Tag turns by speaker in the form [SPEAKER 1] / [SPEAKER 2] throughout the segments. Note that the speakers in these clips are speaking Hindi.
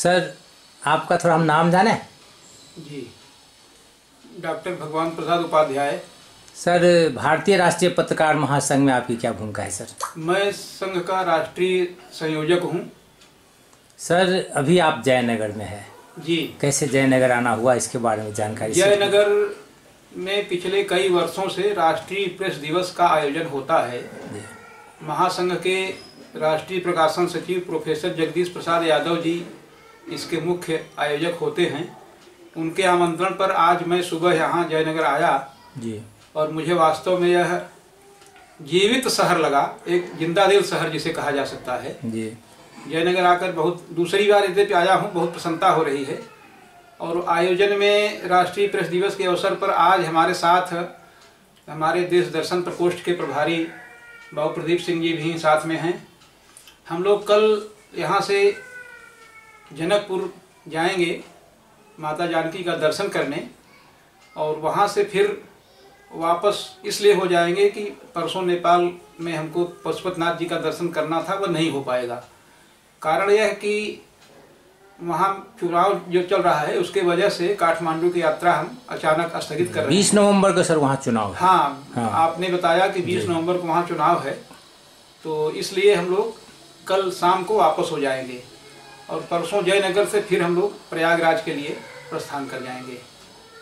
[SPEAKER 1] सर आपका थोड़ा हम नाम जाने?
[SPEAKER 2] जी, डॉक्टर भगवान प्रसाद उपाध्याय।
[SPEAKER 1] सर भारतीय राष्ट्रीय पत्रकार महासंघ में आपकी क्या भूमिका है सर?
[SPEAKER 2] मैं संघ का राष्ट्रीय संयोजक हूँ।
[SPEAKER 1] सर अभी आप जयनगर में हैं
[SPEAKER 2] जी।
[SPEAKER 1] कैसे जयनगर आना हुआ, इसके बारे में जानकारी?
[SPEAKER 2] जयनगर में पिछले कई वर्षों से राष्ट्रीय प्रेस दिवस का आयोजन होता है। महासंघ के राष्ट्रीय प्रकाशन सचिव प्रोफेसर जगदीश प्रसाद यादव जी इसके मुख्य आयोजक होते हैं। उनके आमंत्रण पर आज मैं सुबह यहाँ जयनगर आया
[SPEAKER 1] जी, और
[SPEAKER 2] मुझे वास्तव में यह जीवित शहर लगा, एक जिंदादिल शहर जिसे कहा जा सकता है
[SPEAKER 1] जी।
[SPEAKER 2] जयनगर आकर बहुत दूसरी बार इधर पे आया हूँ, बहुत प्रसन्नता हो रही है। और आयोजन में राष्ट्रीय प्रेस दिवस के अवसर पर आज हमारे साथ हमारे देश दर्शन प्रकोष्ठ के प्रभारी बाबू प्रदीप सिंह जी भी साथ में हैं। हम लोग कल यहाँ से जनकपुर जाएंगे माता जानकी का दर्शन करने, और वहाँ से फिर वापस इसलिए हो जाएंगे कि परसों नेपाल में हमको पशुपतिनाथ जी का दर्शन करना था, वह नहीं हो पाएगा। कारण यह है कि वहाँ चुनाव जो चल रहा है उसके वजह से काठमांडू की यात्रा हम अचानक स्थगित कर रहे हैं।
[SPEAKER 1] 20 नवंबर को सर वहाँ चुनाव है।
[SPEAKER 2] हाँ, आपने बताया कि 20 नवंबर को वहाँ चुनाव है, तो इसलिए हम लोग कल शाम को वापस हो जाएंगे और परसों जयनगर से फिर हम लोग प्रयागराज के लिए प्रस्थान कर जाएंगे।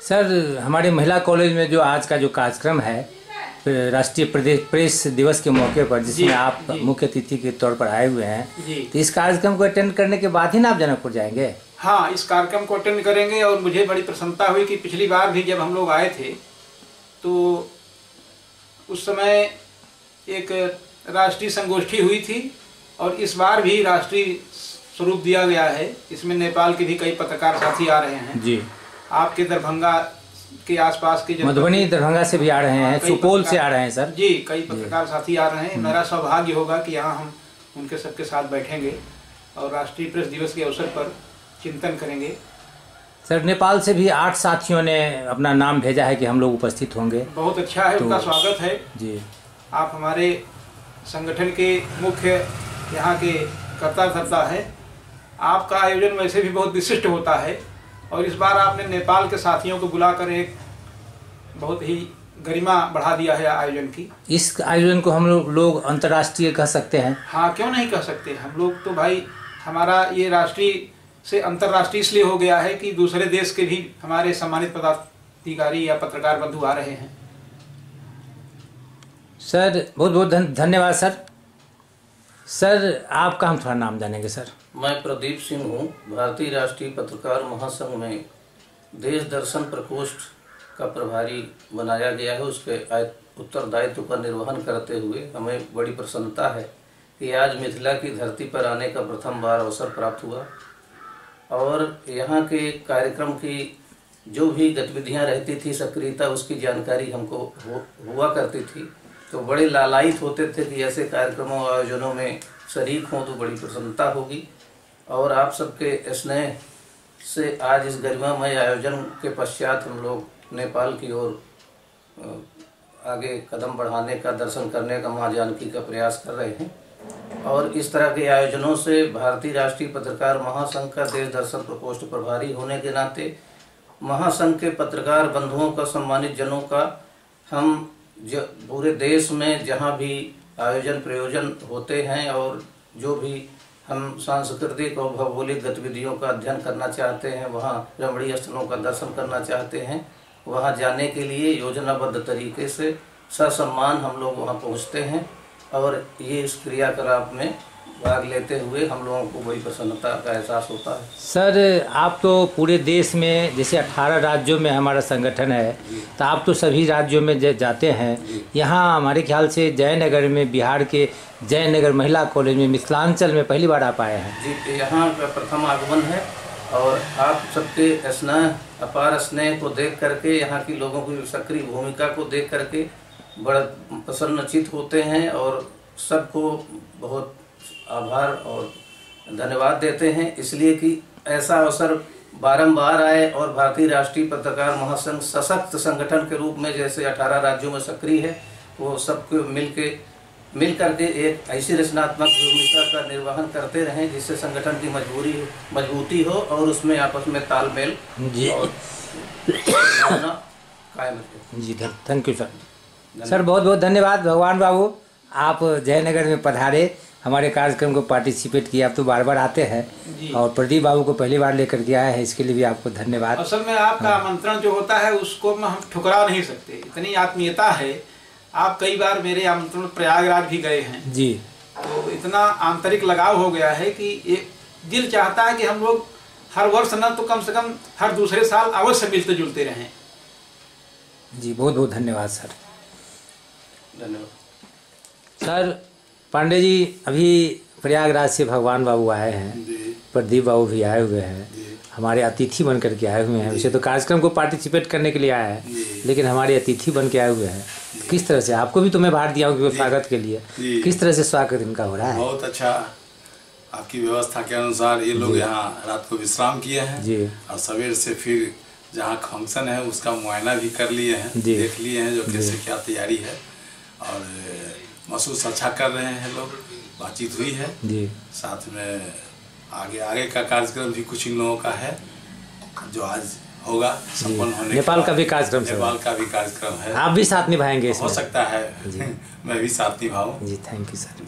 [SPEAKER 1] सर हमारे महिला कॉलेज में जो आज का जो कार्यक्रम है राष्ट्रीय प्रेस दिवस के मौके पर, जिसमें आप मुख्य अतिथि के तौर पर आए हुए हैं, तो इस कार्यक्रम को अटेंड करने के बाद ही ना आप जनकपुर जाएंगे?
[SPEAKER 2] हाँ, इस कार्यक्रम को अटेंड करेंगे। और मुझे बड़ी प्रसन्नता हुई कि पिछली बार भी जब हम लोग आए थे तो उस समय एक राष्ट्रीय संगोष्ठी हुई थी, और इस बार भी राष्ट्रीय स्वरूप दिया गया है। इसमें नेपाल के भी कई पत्रकार साथी आ रहे हैं जी। आपके दरभंगा के आसपास के
[SPEAKER 1] मधुबनी दरभंगा से भी आ रहे हैं, सुपौल से आ रहे हैं सर
[SPEAKER 2] जी, कई पत्रकार साथी आ रहे हैं। मेरा सौभाग्य होगा कि यहाँ हम उनके सबके साथ बैठेंगे और राष्ट्रीय प्रेस दिवस के अवसर पर चिंतन करेंगे।
[SPEAKER 1] सर नेपाल से भी 8 साथियों ने अपना नाम भेजा है कि हम लोग उपस्थित होंगे।
[SPEAKER 2] बहुत अच्छा है, उनका स्वागत है
[SPEAKER 1] जी।
[SPEAKER 2] आप हमारे संगठन के मुख्य यहाँ के कर्ता धर्ता है। आपका आयोजन वैसे भी बहुत विशिष्ट होता है, और इस बार आपने नेपाल के साथियों को बुलाकर एक बहुत ही गरिमा बढ़ा दिया है आयोजन की।
[SPEAKER 1] इस आयोजन को हम लोग अंतर्राष्ट्रीय कह सकते हैं।
[SPEAKER 2] हाँ, क्यों नहीं कह सकते। हम लोग तो भाई, हमारा ये राष्ट्रीय से अंतर्राष्ट्रीय इसलिए हो गया है कि दूसरे देश के भी हमारे सम्मानित पदाधिकारी या पत्रकार बंधु आ रहे हैं।
[SPEAKER 1] सर बहुत बहुत धन्यवाद सर। सर आपका हम थोड़ा नाम जानेंगे सर?
[SPEAKER 3] मैं प्रदीप सिंह हूँ। भारतीय राष्ट्रीय पत्रकार महासंघ में देश दर्शन प्रकोष्ठ का प्रभारी बनाया गया है। उसके उत्तरदायित्व का निर्वहन करते हुए हमें बड़ी प्रसन्नता है कि आज मिथिला की धरती पर आने का प्रथम बार अवसर प्राप्त हुआ, और यहाँ के कार्यक्रम की जो भी गतिविधियाँ रहती थी, सक्रियता, उसकी जानकारी हमको हुआ करती थी। तो बड़े लालायित होते थे कि ऐसे कार्यक्रमों आयोजनों में शरीक हों तो बड़ी प्रसन्नता होगी। और आप सबके स्नेह से आज इस गरिमामय आयोजन के पश्चात हम लोग नेपाल की ओर आगे कदम बढ़ाने का, दर्शन करने का, माँ जानकी का प्रयास कर रहे हैं। और इस तरह के आयोजनों से भारतीय राष्ट्रीय पत्रकार महासंघ का देश दर्शन प्रकोष्ठ प्रभारी होने के नाते महासंघ के पत्रकार बंधुओं का, सम्मानित जनों का, हम पूरे देश में जहाँ भी आयोजन प्रयोजन होते हैं और जो भी हम सांस्कृतिक और भौगोलिक गतिविधियों का अध्ययन करना चाहते हैं, वहाँ रमणीय स्थलों का दर्शन करना चाहते हैं, वहाँ जाने के लिए योजनाबद्ध तरीके से ससम्मान हम लोग वहाँ पहुँचते हैं। और ये इस क्रियाकलाप में भाग लेते हुए हम लोगों को बड़ी प्रसन्नता का एहसास होता है।
[SPEAKER 1] सर आप तो पूरे देश में, जैसे 18 राज्यों में हमारा संगठन है, तो आप तो सभी राज्यों में जाते हैं। यहाँ हमारे ख्याल से जयनगर में, बिहार के जयनगर महिला कॉलेज में, मिथिलांचल में पहली बार आप आए हैं
[SPEAKER 3] जी। यहाँ का प्रथम आगमन है, और आप सबके स्नेह, अपार स्नेह को देख करके, यहाँ की लोगों की सक्रिय भूमिका को देख करके बड़ा प्रसन्नचित होते हैं, और सबको बहुत आभार और धन्यवाद देते हैं, इसलिए कि ऐसा अवसर बारंबार आए। और भारतीय राष्ट्रीय पत्रकार महासंघ सशक्त संगठन के रूप में जैसे 18 राज्यों में सक्रिय है, वो सबको मिल के मिल करके एक ऐसी रचनात्मक भूमिका का निर्वहन करते रहें जिससे संगठन की मजबूती हो और उसमें आपस में तालमेल
[SPEAKER 1] जी
[SPEAKER 3] और कायम रहे।
[SPEAKER 1] जी थैंक यू सर। सर बहुत बहुत धन्यवाद। भगवान बाबू आप जयनगर में पधारे, हमारे कार्यक्रम को पार्टिसिपेट किया। आप तो बार बार आते हैं और प्रदीप बाबू को पहली बार लेकर के आए हैं, इसके लिए भी आपको धन्यवाद।
[SPEAKER 2] असल में आपका आमंत्रण जो होता है उसको हम ठुकरा नहीं सकते, इतनी आत्मीयता है। आप कई बार मेरे आमंत्रण प्रयागराज भी गए हैं
[SPEAKER 1] जी,
[SPEAKER 2] तो इतना आंतरिक लगाव हो गया है कि एक दिल चाहता है कि हम लोग हर वर्ष न तो कम से कम हर दूसरे साल अवश्य मिलते जुलते रहें।
[SPEAKER 1] जी बहुत बहुत धन्यवाद सर।
[SPEAKER 3] धन्यवाद
[SPEAKER 1] सर पांडे जी अभी प्रयागराज से भगवान बाबू आए हैं, प्रदीप बाबू भी आए हुए हैं, हमारे अतिथि बन करके आए हुए हैं। वैसे तो कार्यक्रम को पार्टिसिपेट करने के लिए आए हैं, लेकिन हमारे अतिथि बन के आए हुए हैं। किस तरह से, आपको भी तो मैं बाहर दिया हूँ स्वागत के लिए, किस तरह से स्वागत इनका हो रहा है?
[SPEAKER 4] बहुत अच्छा, आपकी व्यवस्था के अनुसार ये लोग यहाँ रात को विश्राम किए हैं
[SPEAKER 1] जी,
[SPEAKER 4] और सवेर से फिर जहाँ फंक्शन है उसका मुआयना भी कर लिए हैं, देख लिए हैं जो कैसे क्या तैयारी है और महसूस अच्छा कर रहे हैं लोग। बातचीत हुई है
[SPEAKER 1] जी,
[SPEAKER 4] साथ में आगे का कार्यक्रम भी कुछ इन लोगों का है जो आज होगा संपन्न होने।
[SPEAKER 1] नेपाल का भी कार्यक्रम,
[SPEAKER 4] नेपाल का भी कार्यक्रम है,
[SPEAKER 1] आप भी साथ निभाएंगे इसमें?
[SPEAKER 4] हो सकता है मैं भी साथ निभाऊं।
[SPEAKER 1] जी थैंक यू सर।